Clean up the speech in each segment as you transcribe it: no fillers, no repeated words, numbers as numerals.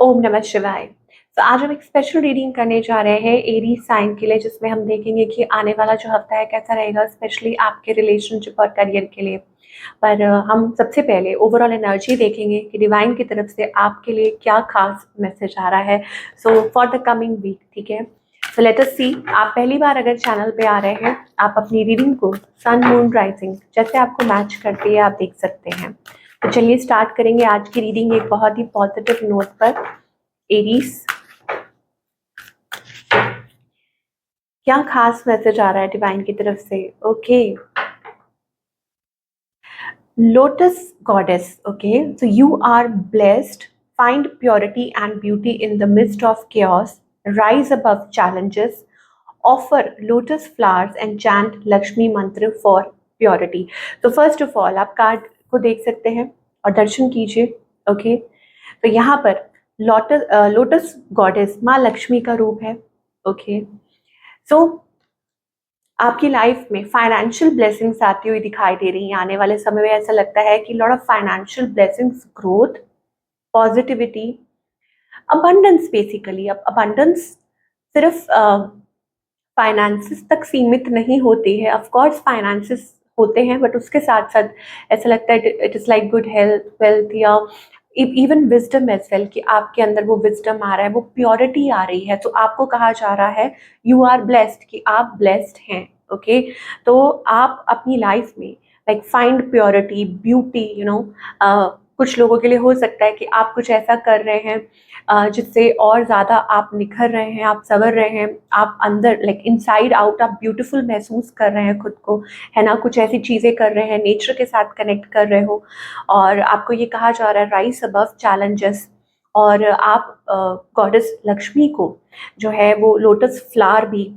ओम नमः शिवाय। तो आज हम एक स्पेशल रीडिंग करने जा रहे हैं एरीज साइन के लिए, जिसमें हम देखेंगे कि आने वाला जो हफ्ता है कैसा रहेगा, स्पेशली आपके रिलेशनशिप और करियर के लिए। पर हम सबसे पहले ओवरऑल एनर्जी देखेंगे कि डिवाइन की तरफ से आपके लिए क्या खास मैसेज आ रहा है so for the coming week. ठीक है, सो लेट अस सी। आप पहली बार अगर चैनल पे आ रहे हैं, आप अपनी रीडिंग को सन मून राइजिंग जैसे आपको मैच करती है आप देख सकते हैं। तो चलिए स्टार्ट करेंगे आज की रीडिंग एक बहुत ही पॉजिटिव नोट पर। एरीज, क्या खास मैसेज आ रहा है डिवाइन की तरफ से? Okay, lotus goddess. Okay, so you are blessed, find purity and beauty in the midst of chaos, rise above challenges, offer lotus flowers and chant Lakshmi mantra for purity। तो first of all आप card को देख सकते हैं और दर्शन कीजिए। Okay, तो यहाँ पर लोटस लोटस गॉडेस माँ लक्ष्मी का रूप है। ओके, सो आपकी लाइफ में फाइनेंशियल ब्लेसिंग्स आती हुई दिखाई दे रही हैं। आने वाले समय में ऐसा लगता है कि lot of financial blessings, growth, positivity, abundance. Basically अब अबंडेंस सिर्फ फाइनेंसिस तक सीमित नहीं होती है। ऑफ कोर्स फाइनेंसिस होते हैं, बट उसके साथ साथ ऐसा लगता है it is like good health, wealth, या इवन विजडम एज वेल, कि आपके अंदर वो विजडम आ रहा है, वो प्योरिटी आ रही है। तो आपको कहा जा रहा है यू आर ब्लेस्ड, कि आप ब्लेस्ड हैं। ओके, तो आप अपनी लाइफ में लाइक फाइंड प्योरिटी, ब्यूटी, कुछ लोगों के लिए हो सकता है कि आप कुछ ऐसा कर रहे हैं जिससे और ज़्यादा आप निखर रहे हैं, आप संवर रहे हैं, आप अंदर लाइक इनसाइड आउट आप ब्यूटीफुल महसूस कर रहे हैं खुद को, है ना। कुछ ऐसी चीज़ें कर रहे हैं, नेचर के साथ कनेक्ट कर रहे हो, और आपको ये कहा जा रहा है राइज अबव चैलेंजेस। और आप गॉडेस लक्ष्मी को जो है वो लोटस फ्लावर भी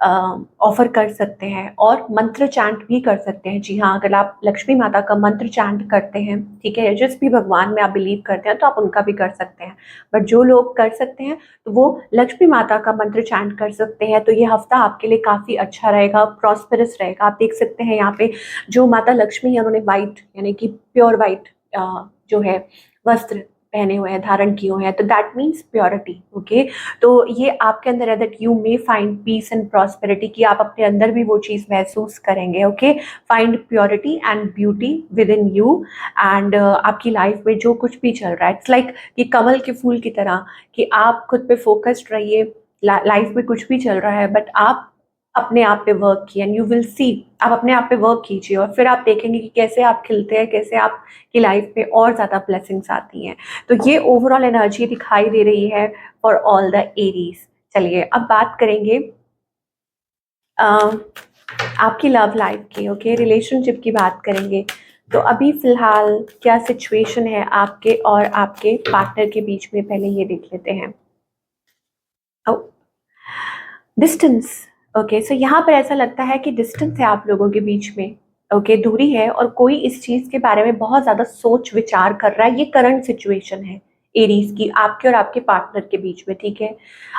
ऑफर कर सकते हैं और मंत्र चैंट भी कर सकते हैं। जी हाँ, अगर आप लक्ष्मी माता का मंत्र चैंट करते हैं, ठीक है, जिस भी भगवान में आप बिलीव करते हैं, तो आप उनका भी कर सकते हैं। बट जो लोग कर सकते हैं तो वो लक्ष्मी माता का मंत्र चैंट कर सकते हैं। तो ये हफ्ता आपके लिए काफ़ी अच्छा रहेगा, प्रॉस्पेरस रहेगा। आप देख सकते हैं यहाँ पे जो माता लक्ष्मी है उन्होंने वाइट यानी कि प्योर वाइट जो है वस्त्र पहने हुए हैं, धारण किए हुए हैं, तो दैट मीन्स प्योरिटी। ओके, तो ये आपके अंदर है that you may find peace and prosperity, कि आप अपने अंदर भी वो चीज़ महसूस करेंगे। Okay, find purity and beauty with in you. And आपकी लाइफ में जो कुछ भी चल रहा है, इट्स लाइक कि कमल के फूल की तरह, कि आप खुद पे फोकस्ड रहिए। लाइफ में कुछ भी चल रहा है, बट आप अपने आप पे वर्क किए एंड यू विल सी। आप अपने आप पे वर्क कीजिए और फिर आप देखेंगे कि कैसे आप खिलते हैं, कैसे आपकी लाइफ में और ज़्यादा ब्लेसिंग्स आती हैं। तो ये ओवरऑल एनर्जी दिखाई दे रही है फॉर ऑल द एरीज। चलिए अब बात करेंगे आपकी लव लाइफ की। ओके, रिलेशनशिप की बात करेंगे। तो अभी फिलहाल क्या सिचुएशन है आपके और आपके पार्टनर के बीच में, पहले ये देख लेते हैं। डिस्टेंस। ओके, सो यहाँ पर ऐसा लगता है कि डिस्टेंस है आप लोगों के बीच में। ओके, दूरी है और कोई इस चीज़ के बारे में बहुत ज़्यादा सोच विचार कर रहा है। ये करंट सिचुएशन है एरीज की, आपके और आपके पार्टनर के बीच में। ठीक है,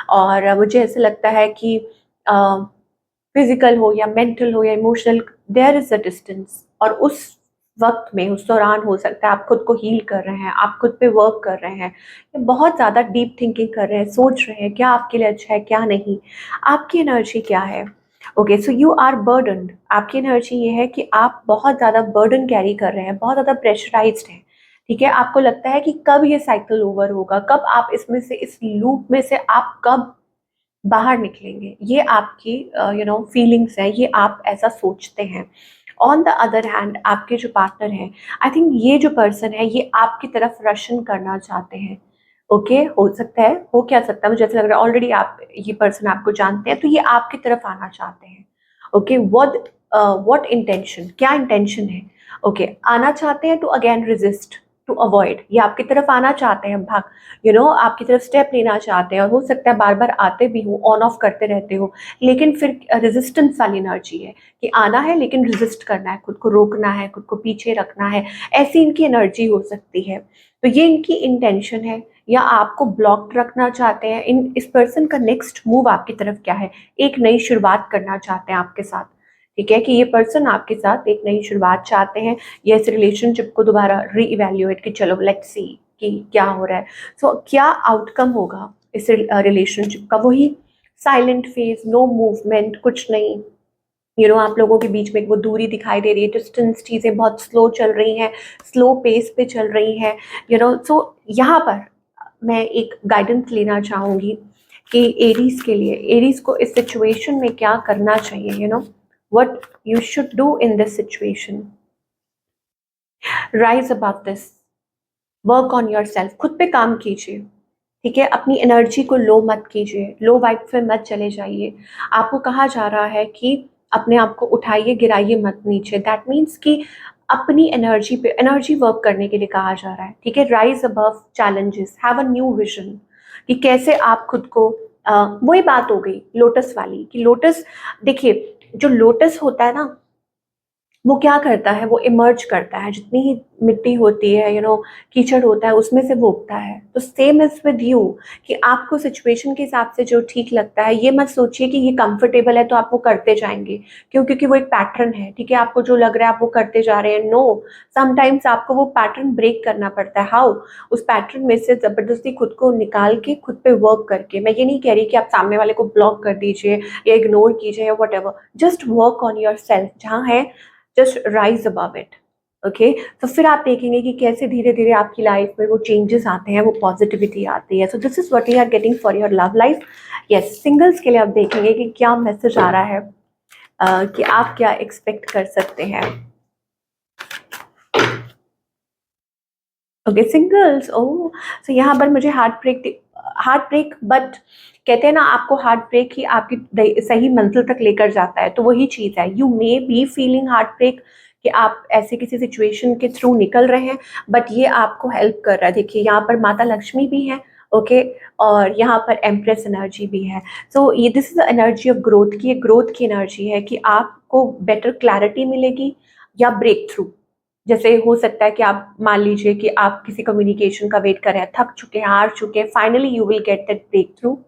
और मुझे ऐसा लगता है कि फिजिकल हो या मेंटल हो या emotional, there is a distance. और उस वक्त में, उस दौरान हो सकता है आप खुद को हील कर रहे हैं, आप खुद पे वर्क कर रहे हैं, बहुत ज़्यादा डीप थिंकिंग कर रहे हैं, सोच रहे हैं क्या आपके लिए अच्छा है क्या नहीं, आपकी एनर्जी क्या है। Okay, so you are burdened. आपकी एनर्जी ये है कि आप बहुत ज़्यादा बर्डन कैरी कर रहे हैं, बहुत ज़्यादा प्रेशराइज्ड हैं। ठीक है, आपको लगता है कि कब ये साइकिल ओवर होगा, कब आप इसमें से, इस लूप में से आप कब बाहर निकलेंगे। ये आपकी फीलिंग्स है, ये आप ऐसा सोचते हैं। ऑन द अदर हैंड आपके जो पार्टनर हैं, आई थिंक ये जो पर्सन है ये आपकी तरफ रशन करना चाहते हैं। ओके, हो सकता है, हो क्या सकता है, मुझे ऐसा लग रहा है ऑलरेडी आप ये पर्सन आपको जानते हैं, तो ये आपकी तरफ आना चाहते हैं। ओके, व्हाट इंटेंशन, क्या इंटेंशन है? ओके, आना चाहते हैं to again resist, to avoid. ये आपकी तरफ आना चाहते हैं, भाग आपकी तरफ स्टेप लेना चाहते हैं, और हो सकता है बार बार आते भी हो, ऑन ऑफ करते रहते हो, लेकिन फिर रेजिस्टेंस वाली एनर्जी है कि आना है लेकिन रेजिस्ट करना है, खुद को रोकना है, खुद को पीछे रखना है। ऐसी इनकी एनर्जी हो सकती है। तो ये इनकी इंटेंशन है, या आपको ब्लॉक्ड रखना चाहते हैं। इस पर्सन का नेक्स्ट मूव आपकी तरफ क्या है? एक नई शुरुआत करना चाहते हैं आपके साथ। ठीक है, कि ये पर्सन आपके साथ एक नई शुरुआत चाहते हैं, या इस रिलेशनशिप को दोबारा री इवेल्युएट, कि चलो लेट्स सी कि क्या हो रहा है। सो क्या आउटकम होगा इस रिलेशनशिप का, वही साइलेंट फेज, नो मूवमेंट, कुछ नहीं। आप लोगों के बीच में एक वो दूरी दिखाई दे रही है, डिस्टेंस, चीज़ें बहुत स्लो चल रही हैं, स्लो पेस पे चल रही हैं। सो यहाँ पर मैं एक गाइडेंस लेना चाहूँगी कि एरीज के लिए, एरीज को इस सिचुएशन में क्या करना चाहिए, what you should do in this situation. Rise above this, work on your self, खुद पे काम कीजिए, ठीक है। अपनी एनर्जी को लो मत कीजिए, लो वाइब पे मत चले जाइए। आपको कहा जा रहा है कि अपने आप को उठाइए, गिराइए मत नीचे। दैट मीन्स कि अपनी एनर्जी पे एनर्जी वर्क करने के लिए कहा जा रहा है, ठीक है। Rise above challenges, have a new vision, कि कैसे आप खुद को वही बात हो गई लोटस वाली, कि लोटस, देखिए जो लोटस होता है ना, वो क्या करता है, वो इमर्ज करता है, जितनी ही मिट्टी होती है, कीचड़ होता है, उसमें से वो उगता है। तो सेम इज विद यू, कि आपको सिचुएशन के हिसाब से जो ठीक लगता है, ये मत सोचिए कि ये कंफर्टेबल है तो आप वो करते जाएंगे, क्योंकि वो एक पैटर्न है, ठीक है। आपको जो लग रहा है आप वो करते जा रहे हैं, नो, समटाइम्स आपको वो पैटर्न ब्रेक करना पड़ता है। हाउ? उस पैटर्न में से जबरदस्ती खुद को निकाल के, खुद पे वर्क करके। मैं ये नहीं कह रही कि आप सामने वाले को ब्लॉक कर दीजिए या इग्नोर कीजिए या what ever, just work on your self, जहाँ है just rise above it, okay. तो फिर आप देखेंगे कि कैसे धीरे धीरे आपकी लाइफ में वो चेंजेस आते हैं, वो पॉजिटिविटी आती है। So this is what you are getting for your love life. Yes, singles के लिए आप देखेंगे कि क्या मैसेज आ रहा है, कि आप क्या एक्सपेक्ट कर सकते हैं। ओके सिंगल्स, ओह, सो यहाँ पर मुझे हार्ट ब्रेक, बट कहते हैं ना, आपको हार्ट ब्रेक ही आपकी सही मंजिल तक लेकर जाता है। तो वही चीज़ है, you may be feeling heartbreak, कि आप ऐसे किसी सिचुएशन के थ्रू निकल रहे हैं, बट ये आपको हेल्प कर रहा है। देखिए यहाँ पर माता लक्ष्मी भी है, ओके, और यहाँ पर एम्प्रेस एनर्जी भी है। सो ये this is the energy of growth, की ये ग्रोथ की एनर्जी है, कि आपको बेटर क्लैरिटी मिलेगी या ब्रेक थ्रू। जैसे हो सकता है कि आप मान लीजिए कि आप किसी कम्युनिकेशन का वेट कर रहे हैं, थक चुके हैं, हार चुके हैं, finally you will get that breakthrough.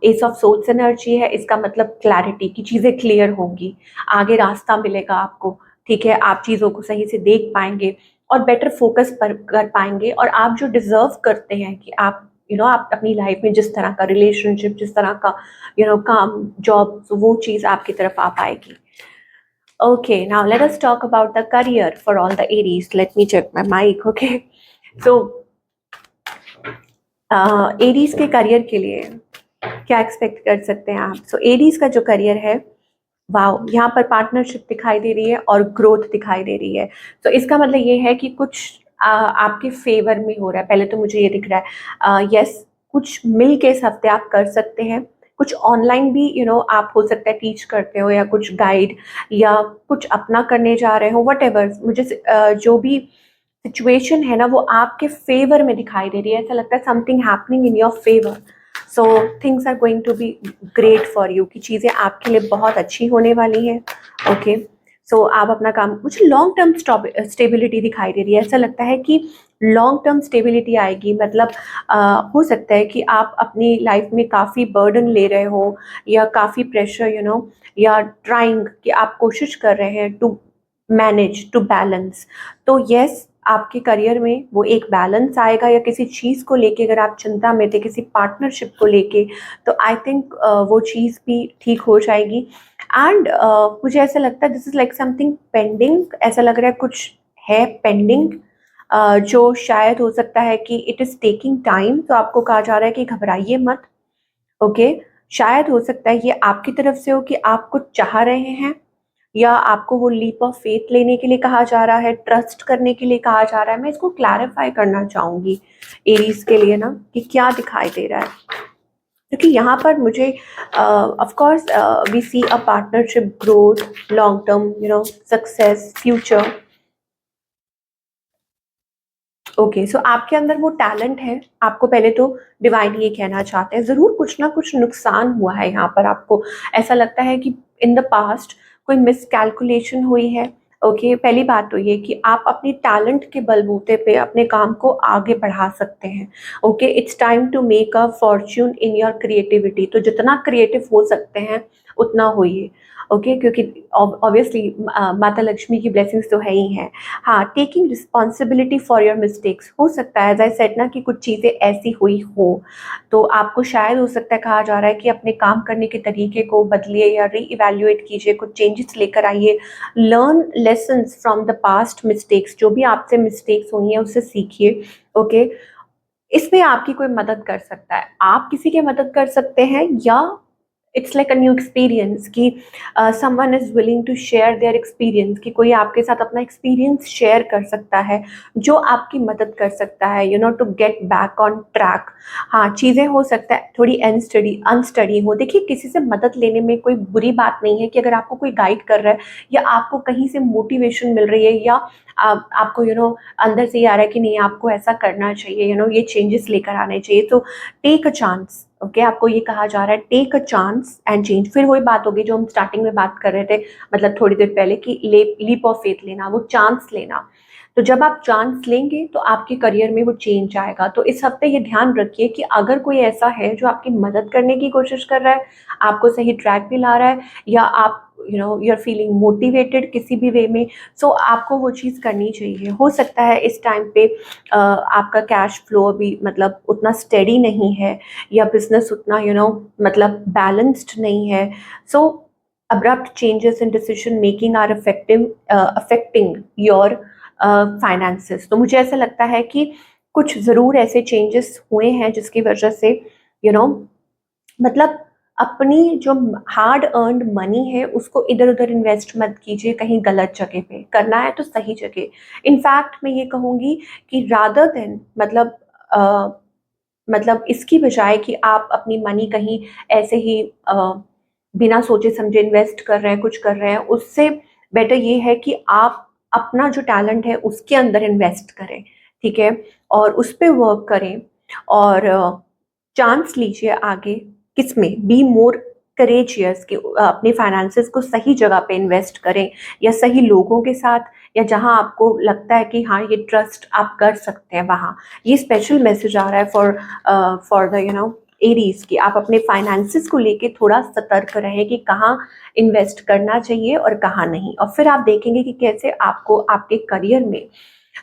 Ace of souls energy है, इसका मतलब क्लैरिटी, की चीज़ें क्लियर होंगी, आगे रास्ता मिलेगा आपको, ठीक है। आप चीज़ों को सही से देख पाएंगे और बेटर फोकस पर कर पाएंगे, और आप जो डिजर्व करते हैं, कि आप आप अपनी लाइफ में जिस तरह का रिलेशनशिप, जिस तरह का काम, जॉब, वो चीज़ आपकी तरफ आ पाएगी। Okay, now let us talk about the career for all the Aries. Let me check my mic, okay? So, Aries के करियर के लिए क्या एक्सपेक्ट कर सकते हैं आप? सो एरीज का जो करियर है, वाओ, यहाँ पर पार्टनरशिप दिखाई दे रही है और ग्रोथ दिखाई दे रही है। तो इसका मतलब ये है कि कुछ आपके फेवर में हो रहा है। पहले तो मुझे ये दिख रहा है, यस, कुछ मिल के इस हफ्ते आप कर सकते हैं। कुछ ऑनलाइन भी आप हो सकता है टीच करते हो, या कुछ गाइड, या कुछ अपना करने जा रहे हो, वट एवर। मुझे जो भी सिचुएशन है ना, वो आपके फेवर में दिखाई दे रही है। ऐसा लगता है something happening in your favour, so things are going to be great for you, कि चीज़ें आपके लिए बहुत अच्छी होने वाली हैं, ओके। सो आप अपना काम, मुझे लॉन्ग टर्म स्टेबिलिटी दिखाई दे रही है। ऐसा लगता है कि लॉन्ग टर्म स्टेबिलिटी आएगी, मतलब हो सकता है कि आप अपनी लाइफ में काफ़ी बर्डन ले रहे हो, या काफ़ी प्रेशर, या ट्राइंग, कि आप कोशिश कर रहे हैं टू मैनेज, टू बैलेंस। तो यस, आपके करियर में वो एक बैलेंस आएगा, या किसी चीज़ को लेके अगर आप चिंता में थे, किसी पार्टनरशिप को लेके, तो आई थिंक वो चीज़ भी ठीक हो जाएगी। एंड मुझे ऐसा लगता है this is like something pending, ऐसा लग रहा है कुछ है पेंडिंग, जो शायद हो सकता है कि इट इज़ टेकिंग टाइम। तो आपको कहा जा रहा है कि घबराइए मत, ओके। शायद हो सकता है ये आपकी तरफ से हो, कि आप कुछ चाह रहे हैं, या आपको वो लीप ऑफ फेथ लेने के लिए कहा जा रहा है, ट्रस्ट करने के लिए कहा जा रहा है। मैं इसको क्लैरिफाई करना चाहूँगी एरीज के लिए ना, कि क्या दिखाई दे रहा है, क्योंकि यहाँ पर मुझे of course we see a partnership, growth, long term, success, future, okay. So आपके अंदर वो टैलेंट है। आपको पहले तो डिवाइन ये कहना चाहते हैं, ज़रूर कुछ ना कुछ नुकसान हुआ है यहाँ पर आपको। ऐसा लगता है कि इन द पास्ट कोई मिसकैलकुलेशन हुई है, ओके। पहली बात तो ये कि आप अपने टैलेंट के बलबूते पे अपने काम को आगे बढ़ा सकते हैं, okay. It's time to make a fortune in your creativity. तो जितना क्रिएटिव हो सकते हैं उतना होइए, ओके, क्योंकि ऑब्वियसली माता लक्ष्मी की ब्लेसिंग्स तो है ही हैं। हाँ, taking responsibility for your mistakes, हो सकता है एज आई सेड ना कि कुछ चीज़ें ऐसी हुई हो तो आपको शायद हो सकता है, कहा जा रहा है कि अपने काम करने के तरीके को बदलिए या री इवेल्युएट कीजिए, कुछ चेंजेस लेकर आइए, learn lessons from the past mistakes, जो भी आपसे मिस्टेक्स हुई हैं उससे सीखिए, ओके। इसमें आपकी कोई मदद कर सकता है, आप किसी की मदद कर सकते हैं, या it's like a new experience कि someone is willing to share their experience, कि कोई आपके साथ अपना एक्सपीरियंस शेयर कर सकता है जो आपकी मदद कर सकता है, you know, to get back on track. हाँ, चीज़ें हो सकता है थोड़ी अनस्टडी हो। देखिए, किसी से मदद लेने में कोई बुरी बात नहीं है कि अगर आपको कोई गाइड कर रहा है या आपको कहीं से मोटिवेशन मिल रही है, या आपको यू नो अंदर से ये आ रहा है कि नहीं आपको ऐसा करना चाहिए, यू नो ये चेंजेस लेकर आने चाहिए, तो टेक अ चांस, ओके। आपको ये कहा जा रहा है take a chance and change. फिर वही बात होगी जो हम स्टार्टिंग में बात कर रहे थे, मतलब थोड़ी देर पहले, कि लीप ऑफ फेथ लेना, वो चांस लेना। तो जब आप चांस लेंगे तो आपके करियर में वो चेंज आएगा। तो इस हफ्ते ये ध्यान रखिए कि अगर कोई ऐसा है जो आपकी मदद करने की कोशिश कर रहा है, आपको सही ट्रैक पे ला रहा है, या आप you know you are feeling motivated किसी भी वे में, सो आपको वो चीज़ करनी चाहिए। हो सकता है इस टाइम पे आपका कैश फ्लो अभी मतलब उतना स्टेडी नहीं है, या बिजनेस उतना यू नो मतलब बैलेंस्ड नहीं है, सो abrupt changes in decision making are affecting your finances. तो मुझे ऐसा लगता है कि कुछ ज़रूर ऐसे चेंजेस हुए हैं जिसकी वजह से यू नो मतलब अपनी जो हार्ड अर्न्ड मनी है उसको इधर उधर इन्वेस्ट मत कीजिए, कहीं गलत जगह पे करना है तो सही जगह। इनफैक्ट मैं ये कहूँगी कि रादर देन मतलब इसकी बजाय कि आप अपनी मनी कहीं ऐसे ही बिना सोचे समझे इन्वेस्ट कर रहे हैं, कुछ कर रहे हैं, उससे बेटर ये है कि आप अपना जो टैलेंट है उसके अंदर इन्वेस्ट करें, ठीक है, और उस पे वर्क करें, और चांस लीजिए आगे। किसमें? बी मोर करेजियस कि अपने फाइनेंसेस को सही जगह पे इन्वेस्ट करें, या सही लोगों के साथ, या जहां आपको लगता है कि हाँ ये ट्रस्ट आप कर सकते हैं वहाँ। ये स्पेशल मैसेज आ रहा है for the you know Aries, कि आप अपने फाइनेंसेस को लेके थोड़ा सतर्क रहें कि कहाँ इन्वेस्ट करना चाहिए और कहाँ नहीं, और फिर आप देखेंगे कि कैसे आपको आपके करियर में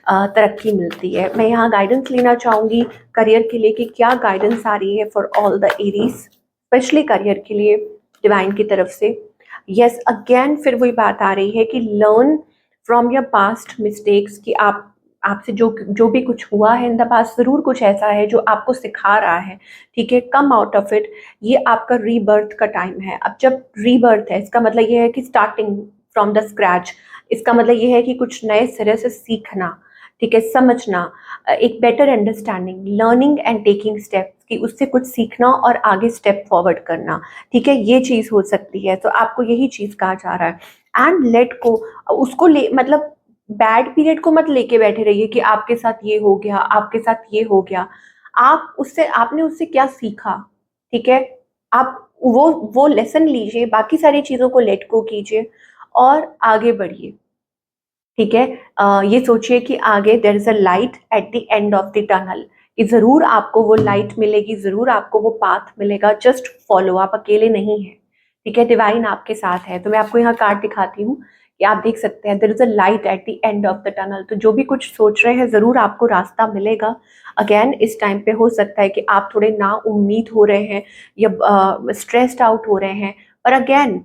तरक्की मिलती है। मैं यहाँ गाइडेंस लेना चाहूँगी करियर के लिए कि क्या गाइडेंस आ रही है for all the Aries, specially career के लिए डिवाइन की तरफ से। यस, अगेन फिर वही बात आ रही है कि learn from your past mistakes, कि आप आपसे जो भी कुछ हुआ है इन द पास्ट, ज़रूर कुछ ऐसा है जो आपको सिखा रहा है, ठीक है, कम आउट ऑफ इट। ये आपका रीबर्थ का टाइम है। अब जब रीबर्थ है, इसका मतलब ये है कि स्टार्टिंग फ्रॉम द स्क्रैच, इसका मतलब ये है कि कुछ नए सिरे से सीखना, ठीक है, समझना, एक better understanding, learning and taking steps, कि उससे कुछ सीखना और आगे स्टेप फॉरवर्ड करना, ठीक है, ये चीज़ हो सकती है। तो आपको यही चीज़ कहा जा रहा है। एंड लेट को उसको ले मतलब बैड पीरियड को मत लेके बैठे रहिए कि आपके साथ ये हो गया, आपके साथ ये हो गया। आप उससे आपने उससे क्या सीखा, ठीक है, आप वो लेसन लीजिए, बाकी सारी चीज़ों को लेट को कीजिए और आगे बढ़िए, ठीक है। ये सोचिए कि आगे there is a light at the end of the tunnel, कि ज़रूर आपको वो लाइट मिलेगी, ज़रूर आपको वो पाथ मिलेगा, जस्ट फॉलो, आप अकेले नहीं हैं, ठीक है, डिवाइन आपके साथ है। तो मैं आपको यहाँ कार्ड दिखाती हूँ कि आप देख सकते हैं there is a light at the end of the tunnel. तो जो भी कुछ सोच रहे हैं ज़रूर आपको रास्ता मिलेगा। अगेन इस टाइम पे हो सकता है कि आप थोड़े ना उम्मीद हो रहे हैं, या स्ट्रेस्ड आउट हो रहे हैं, पर अगेन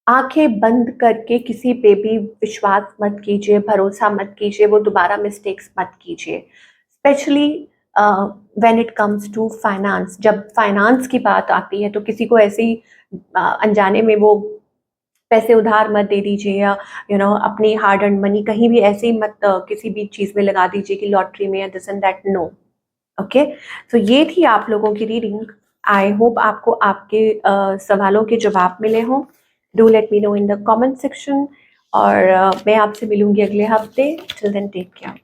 आंखें बंद करके किसी पे भी विश्वास मत कीजिए, भरोसा मत कीजिए, वो दोबारा मिस्टेक्स मत कीजिए। Specially when it comes to finance, जब फाइनेंस की बात आती है तो किसी को ऐसे ही अनजाने में वो पैसे उधार मत दे दीजिए, या अपनी हार्ड अर्न मनी कहीं भी ऐसे ही मत किसी भी चीज़ में लगा दीजिए कि लॉटरी में या this and that, no. Okay, तो ये थी आप लोगों की रीडिंग। आई होप आपको आपके सवालों के जवाब मिले हों। Do let me know in the comment section, और मैं आपसे मिलूंगी अगले हफ्ते। Till then take care.